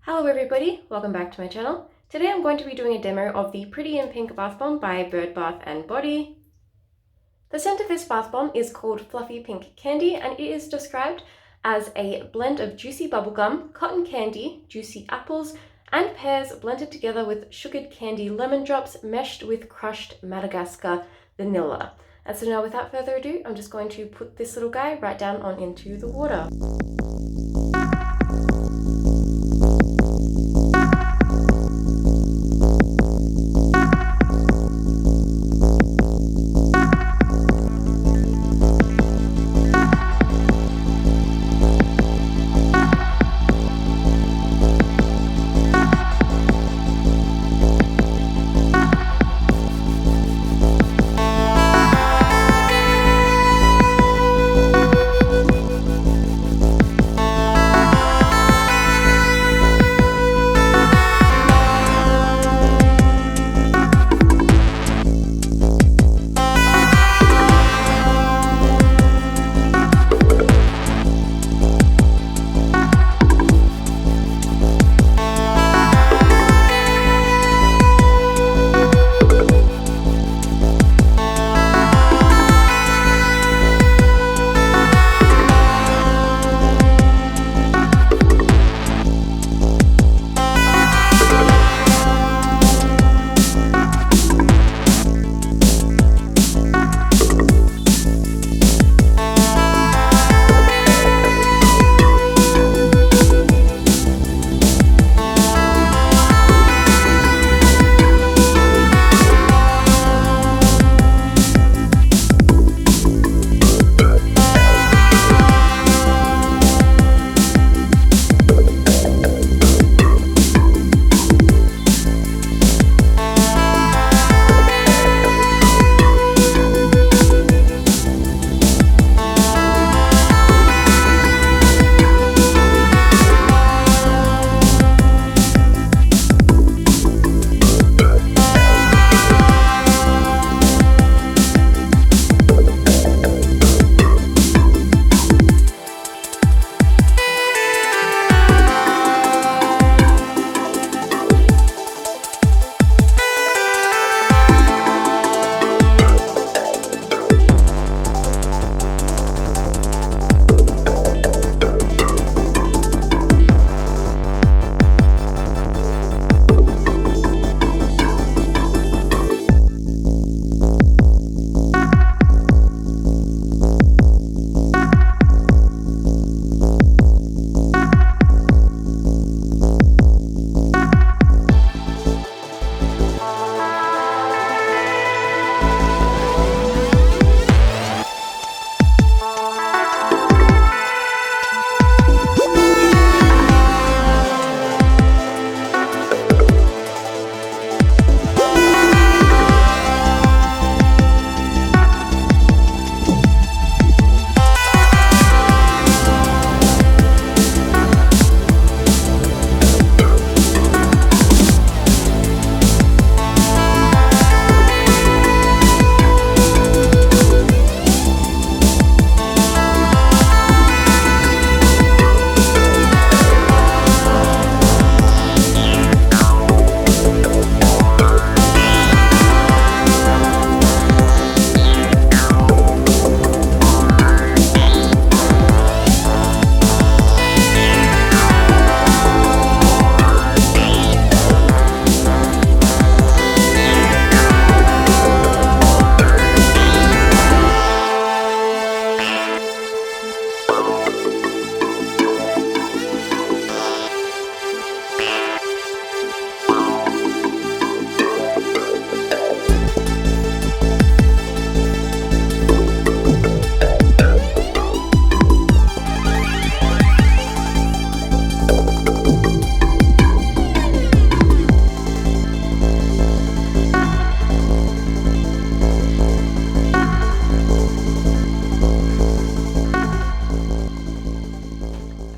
Hello everybody, welcome back to my channel. Today I'm going to be doing a demo of the Pretty in Pink Bath Bomb by Bird Bath & Body. The scent of this bath bomb is called Fluffy Pink Candy, and it is described as a blend of juicy bubblegum, cotton candy, juicy apples, and pears blended together with sugared candy lemon drops meshed with crushed Madagascar vanilla. And so now without further ado, I'm just going to put this little guy right down on into the water.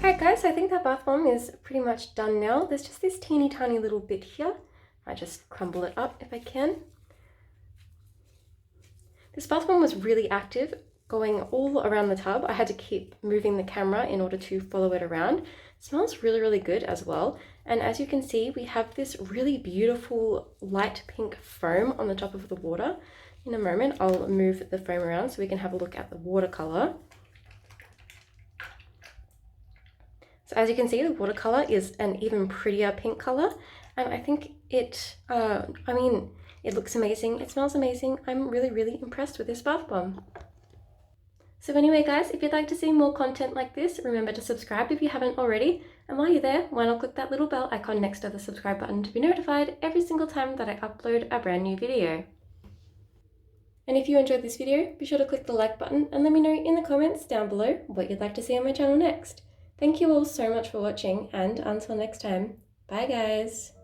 Alright guys, I think that bath bomb is pretty much done now. There's just this teeny tiny little bit here. I just crumble it up if I can. This bath bomb was really active, going all around the tub. I had to keep moving the camera in order to follow it around. It smells really, really good as well. And as you can see, we have this really beautiful light pink foam on the top of the water. In a moment, I'll move the foam around so we can have a look at the watercolor. So as you can see, the watercolor is an even prettier pink color, and I think it looks amazing, it smells amazing. I'm really, really impressed with this bath bomb. So anyway guys, if you'd like to see more content like this, remember to subscribe if you haven't already, and while you're there, why not click that little bell icon next to the subscribe button to be notified every single time that I upload a brand new video. And if you enjoyed this video, be sure to click the like button and let me know in the comments down below what you'd like to see on my channel next. Thank you all so much for watching, and until next time, bye guys!